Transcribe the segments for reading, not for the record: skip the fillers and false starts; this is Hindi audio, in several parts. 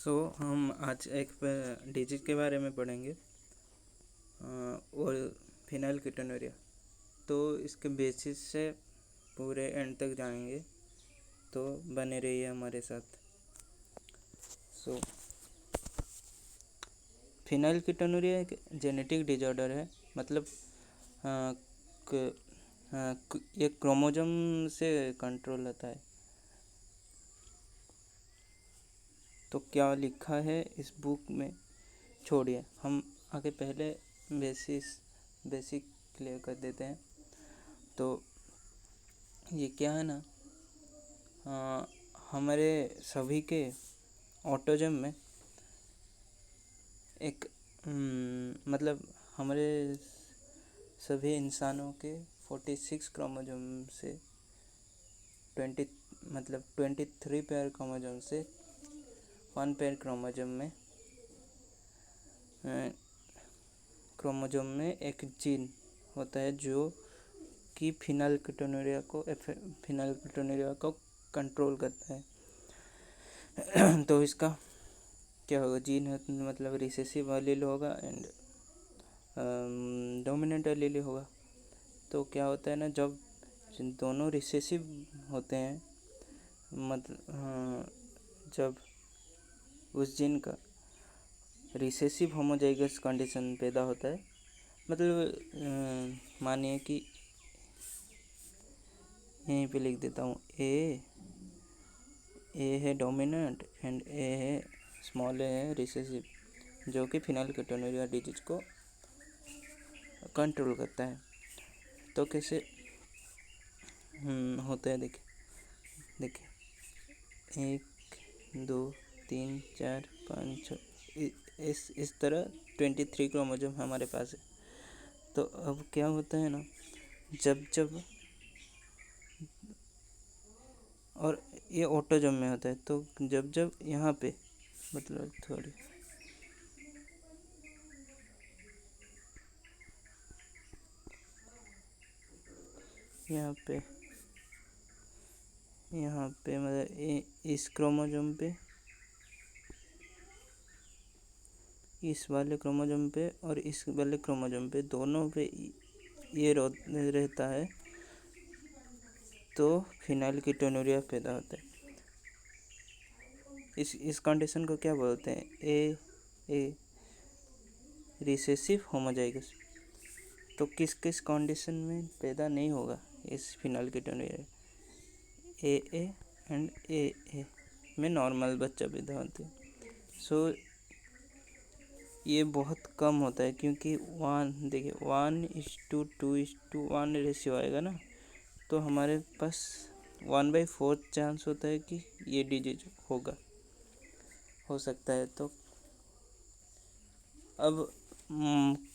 हम आज एक डिजीज के बारे में पढ़ेंगे और फिनाइलकीटोनुरिया। तो इसके बेसिस से पूरे एंड तक जाएंगे, तो बने रहिए हमारे साथ। फिनाइलकीटोनुरिया एक जेनेटिक डिजॉर्डर है, मतलब ये क्रोमोसोम से कंट्रोल होता है। तो क्या लिखा है इस बुक में छोड़िए, हम आगे पहले बेसिक क्लियर कर देते हैं। तो ये क्या है ना, हमारे सभी के ऑटोजम में एक मतलब हमारे सभी इंसानों के 46 क्रोमोसोम से 23 पेयर क्रोमोसोम से 1 पेयर क्रोमोसोम में एक जीन होता है जो कि फिनाइलकीटोनुरिया को कंट्रोल करता है। तो इसका क्या होगा, जीन है मतलब रिसेसिव एलील होगा एंड डोमिनेंट एलील होगा। तो क्या होता है ना, जब दोनों रिसेसिव होते हैं, जब उस जीन का रिसेसिव होमोजाइगस कंडीशन पैदा होता है, मतलब मानिए कि यहीं पे लिख देता हूँ, ए है डोमिनेंट एंड ए है स्मॉल ए है रिसेसिव, जो कि फिनाइलकीटोनुरिया डिजीज को कंट्रोल करता है। तो कैसे होता है, देखिए 1 2 3 4 5 6 इस तरह 23 क्रोमोसोम हमारे पास है। तो अब क्या होता है ना, जब और ये ऑटोजोम में होता है, तो जब यहाँ पे मतलब थोड़ी यहाँ पे मतलब इस क्रोमोसोम पे, इस वाले क्रोमोसोम पे और इस वाले क्रोमोसोम पे, दोनों पे ये रहता है, तो फिनाइलकीटोनुरिया पैदा होता है। इस कंडीशन को क्या बोलते हैं, ए रिसेसिव होमोजाइगस। तो किस किस कंडीशन में पैदा नहीं होगा इस फिनाइलकीटोनुरिया, ए एंड ए में नॉर्मल बच्चा पैदा होते हैं। ये बहुत कम होता है, क्योंकि 1:2:1 रेशियो आएगा ना, तो हमारे पास 1/4 चांस होता है कि ये डिजीज हो सकता है। तो अब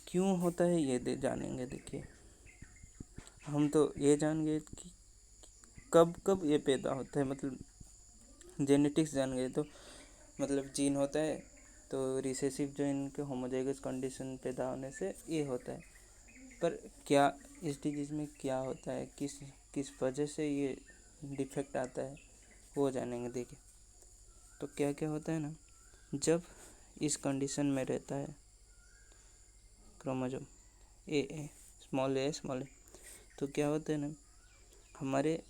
क्यों होता है ये जानेंगे। देखिए, हम तो ये जान गए कि कब ये पैदा होता है, मतलब जेनेटिक्स जान गए। तो मतलब जीन होता है, तो रिसेसिव जो इनके होमोजाइगस कंडीशन पैदा होने से ये होता है। पर क्या इस डिजीज़ में क्या होता है, किस वजह से ये डिफेक्ट आता है, वो जानेंगे। देखिए, तो क्या क्या होता है ना, जब इस कंडीशन में रहता है क्रोमोसोम ए स्मॉल ए, तो क्या होता है ना, हमारे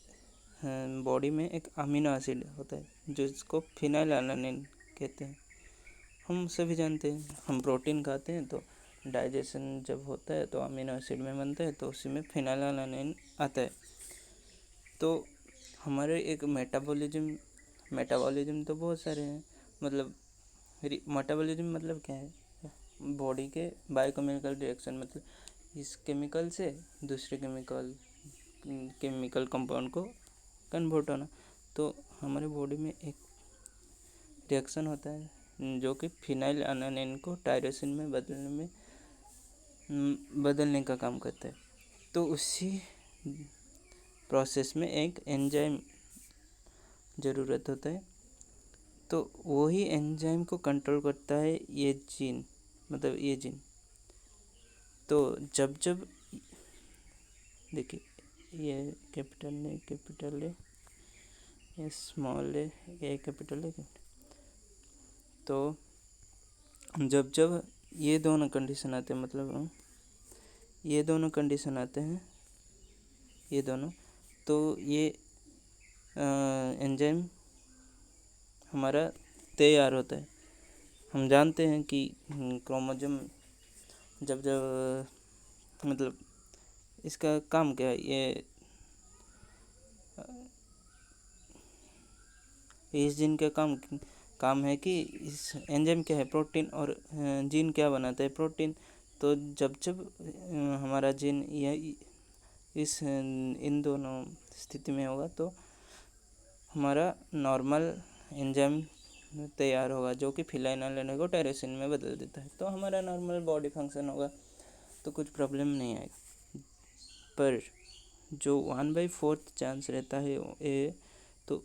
बॉडी में एक अमीनो एसिड होता है जिसको फिनाइलएलानाइन कहते हैं। हम सभी जानते हैं, हम प्रोटीन खाते हैं तो डाइजेशन जब होता है तो अमीनो एसिड में बनता है, तो उसी में फिनाइलएलानाइन आता है। तो हमारे एक मेटाबॉलिज्म तो बहुत सारे हैं, मतलब मेटाबॉलिज्म मतलब क्या है, बॉडी के बायोकेमिकल रिएक्शन, मतलब इस केमिकल से दूसरे केमिकल कंपाउंड को कन्वर्ट होना। तो हमारे बॉडी में एक रिएक्शन होता है जो कि फिनाइलएलानाइन को टायरोसिन में बदलने का काम करता है। तो उसी प्रोसेस में एक एंजाइम ज़रूरत होता है, तो वही एंजाइम को कंट्रोल करता है ये जीन। तो जब देखिए, ये capital A, small A capital A. तो जब जब ये दोनों कंडीशन आते हैं, मतलब ये दोनों कंडीशन आते हैं, ये दोनों, तो ये एंजाइम हमारा तैयार होता है। हम जानते हैं कि क्रोमोसोम जब जब मतलब इसका काम क्या है, ये इस जीन का काम है कि इस एंजाइम क्या है, प्रोटीन, और जीन क्या बनाता है, प्रोटीन। तो जब जब हमारा जीन इन दोनों स्थिति में होगा तो हमारा नॉर्मल एंजाइम तैयार होगा, जो कि फिनाइलएलानाइन को टायरोसिन में बदल देता है। तो हमारा नॉर्मल बॉडी फंक्शन होगा, तो कुछ प्रॉब्लम नहीं आएगी। पर जो 1/4 चांस रहता है ये, तो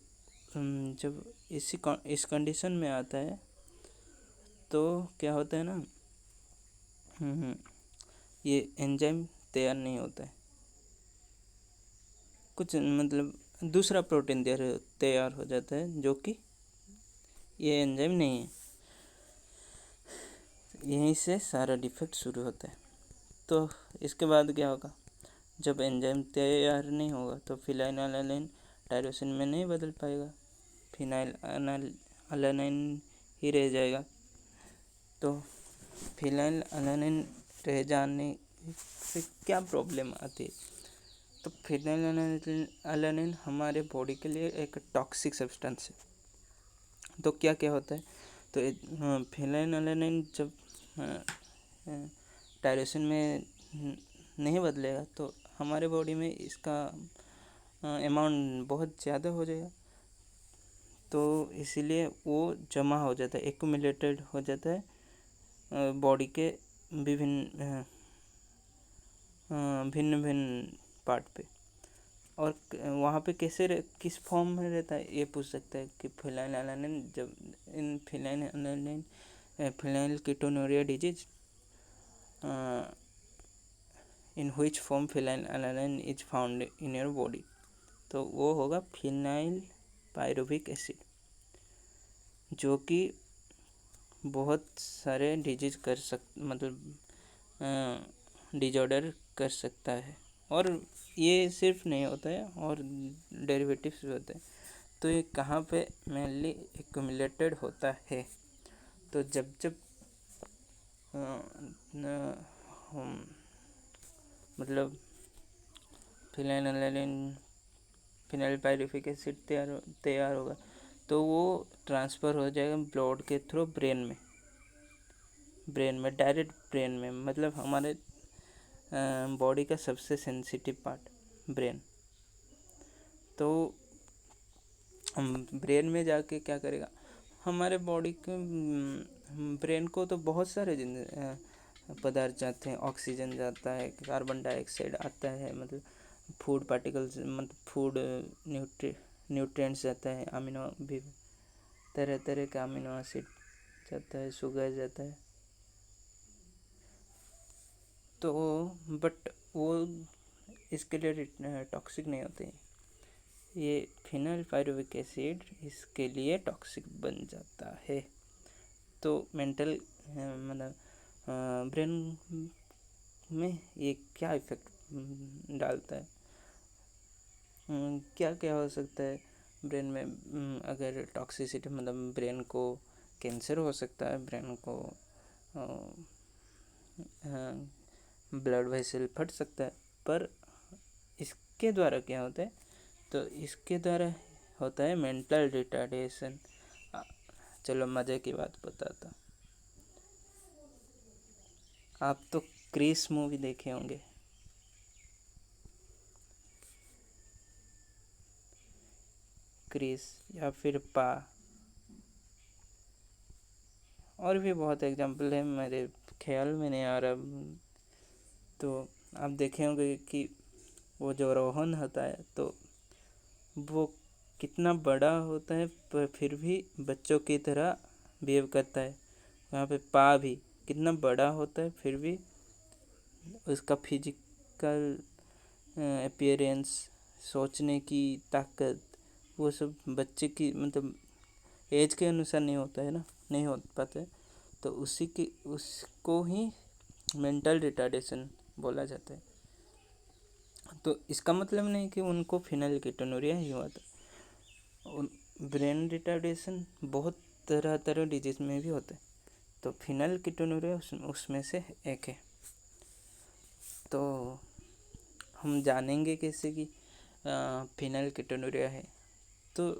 जब इस कंडीशन में आता है तो क्या होता है ना, ये एंजाइम तैयार नहीं होता है, कुछ मतलब दूसरा प्रोटीन तैयार हो जाता है, जो कि ये एंजाइम नहीं है। यहीं से सारा डिफेक्ट शुरू होता है। तो इसके बाद क्या होगा, जब एंजाइम तैयार नहीं होगा तो फिनाइलएलानाइन टायरोसिन में नहीं बदल पाएगा, फिनाइलएलानाइन ही रह जाएगा। तो फिनाइलएलानाइन रह जाने से क्या प्रॉब्लम आती है, तो फिनाइलएलानाइन हमारे बॉडी के लिए एक टॉक्सिक सब्सटेंस है। तो क्या क्या होता है, तो फिनाइलएलानाइन जब टायरोसिन में नहीं बदलेगा तो हमारे बॉडी में इसका अमाउंट बहुत ज़्यादा हो जाएगा। तो इसीलिए वो जमा हो जाता है, एक्यूमुलेटेड हो जाता है बॉडी के विभिन्न भिन्न भिन्न पार्ट पे। और वहाँ पे किस फॉर्म में रहता है, ये पूछ सकता है कि फिनाइलएलानाइन जब in phenylketonuria disease in which form phenylalanine is found in your body, तो वो होगा फिनाइल पायरुविक एसिड, जो कि बहुत सारे डिजीज डिजॉर्डर कर सकता है। और ये सिर्फ नहीं होता है, और डेरिवेटिव्स भी होते हैं। तो ये कहाँ पे मेनली एक्यूमुलेटेड होता है, तो जब जब मतलब फिनाइल पायरुविक एसिड तैयार होगा, तो वो ट्रांसफ़र हो जाएगा ब्लड के थ्रू ब्रेन में डायरेक्ट ब्रेन में, मतलब हमारे बॉडी का सबसे सेंसिटिव पार्ट ब्रेन। तो ब्रेन में जाके क्या करेगा, हमारे बॉडी के ब्रेन को तो बहुत सारे पदार्थ जाते हैं, ऑक्सीजन जाता है, कार्बन डाइऑक्साइड आता है, मतलब फूड पार्टिकल्स, मतलब फूड न्यूट्रिएंट्स जाता है, अमीनो भी तरह तरह का अमीनो एसिड जाता है, शुगर जाता है। तो बट वो इसके लिए टॉक्सिक नहीं होते हैं। ये फिनाइल पायरुविक एसिड इसके लिए टॉक्सिक बन जाता है। तो मेंटल मतलब ब्रेन में ये क्या इफेक्ट डालता है, क्या क्या हो सकता है ब्रेन में, अगर टॉक्सिसिटी, मतलब ब्रेन को कैंसर हो सकता है, ब्रेन को ब्लड वेसल फट सकता है। पर इसके द्वारा क्या होता है, तो इसके द्वारा होता है मेंटल रिटार्डेशन। चलो मज़े की बात बताता, आप तो क्रिस मूवी देखे होंगे, क्रिस या फिर पा, और भी बहुत एग्जाम्पल है, मेरे ख्याल में नहीं आ रहा। तो आप देखे होंगे कि वो जो रोहन होता है, तो वो कितना बड़ा होता है पर फिर भी बच्चों की तरह बिहेव करता है। वहाँ पे पा भी कितना बड़ा होता है, फिर भी उसका फिजिकल अपीयरेंस, सोचने की ताकत, वो सब बच्चे की मतलब एज के अनुसार नहीं होता है ना। नहीं हो पाते, तो उसको ही मेंटल रिटार्डेशन बोला जाता है। तो इसका मतलब नहीं कि उनको फिनाइलकेटोनुरिया ही हुआ था। ब्रेन रिटार्डेशन बहुत तरह तरह डिजीज में भी होते हैं, तो फिनाइलकेटोनुरिया उसमें से एक है। तो हम जानेंगे कैसे कि फिनाइलकेटोनुरिया है। तो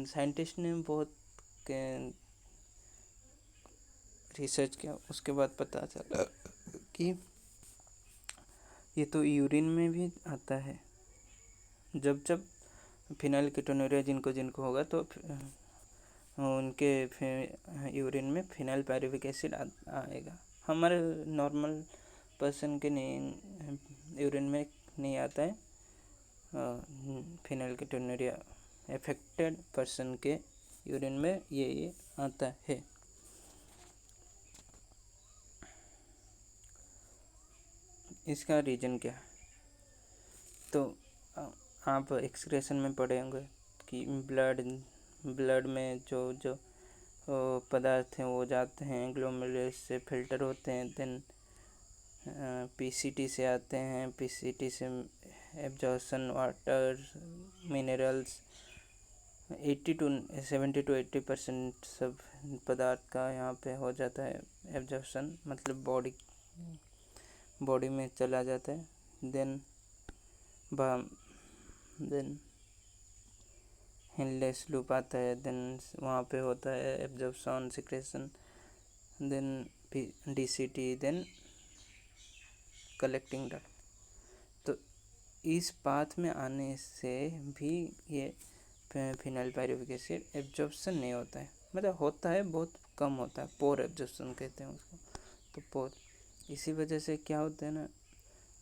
साइंटिस्ट ने बहुत रिसर्च किया, उसके बाद पता चला कि ये तो यूरिन में भी आता है। जब जब फिनाइलकेटोनुरिया जिनको जिनको होगा तो उनके यूरिन में फिनाइल पायरुविक एसिड आएगा। हमारे नॉर्मल पर्सन के नहीं, यूरिन में नहीं आता है। फिनाइलकेटोनुरिया एफेक्टेड पर्सन के यूरिन में ये आता है। इसका रीजन क्या है? तो आप एक्सक्रेशन में पढ़े होंगे कि ब्लड में जो जो पदार्थ हैं वो जाते हैं, ग्लोमेरुलस से फिल्टर होते हैं, देन पीसीटी से आते हैं, पीसीटी से एब्जॉर्प्शन वाटर मिनरल्स 70 to 80% सब पदार्थ का यहाँ पे हो जाता है एब्जॉर्प्शन, मतलब बॉडी में चला जाता है। देन हिनलेस लूप आता है, देन वहाँ पे होता है absorption secretion, then DCT, then collecting duct. तो इस पाथ में आने से भी ये फिनाइल पायरुविक एसिड एब्जॉर्प्शन नहीं होता है, मतलब होता है बहुत कम होता है, पोर एब्जॉर्प्शन कहते हैं उसको। तो पोर, इसी वजह से क्या होता है ना,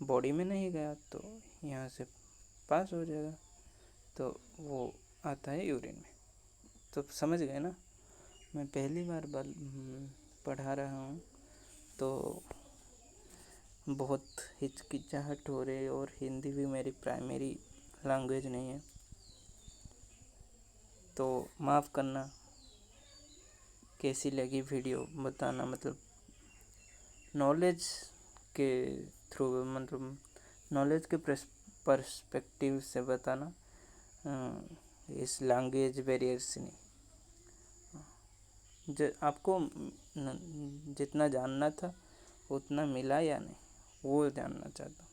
बॉडी में नहीं गया तो यहाँ से पास हो जाएगा, तो वो आता है यूरिन में। तो समझ गए ना, मैं पहली बार पढ़ा रहा हूँ तो बहुत हिचकिचाहट हो रही है, और हिंदी भी मेरी प्राइमरी लैंग्वेज नहीं है, तो माफ़ करना। कैसी लगी वीडियो बताना, मतलब नॉलेज के थ्रू, मतलब नॉलेज के पर्सपेक्टिव से बताना, इस लैंग्वेज बैरियर से नहीं। आपको जितना जानना था उतना मिला या नहीं, वो जानना चाहता हूँ।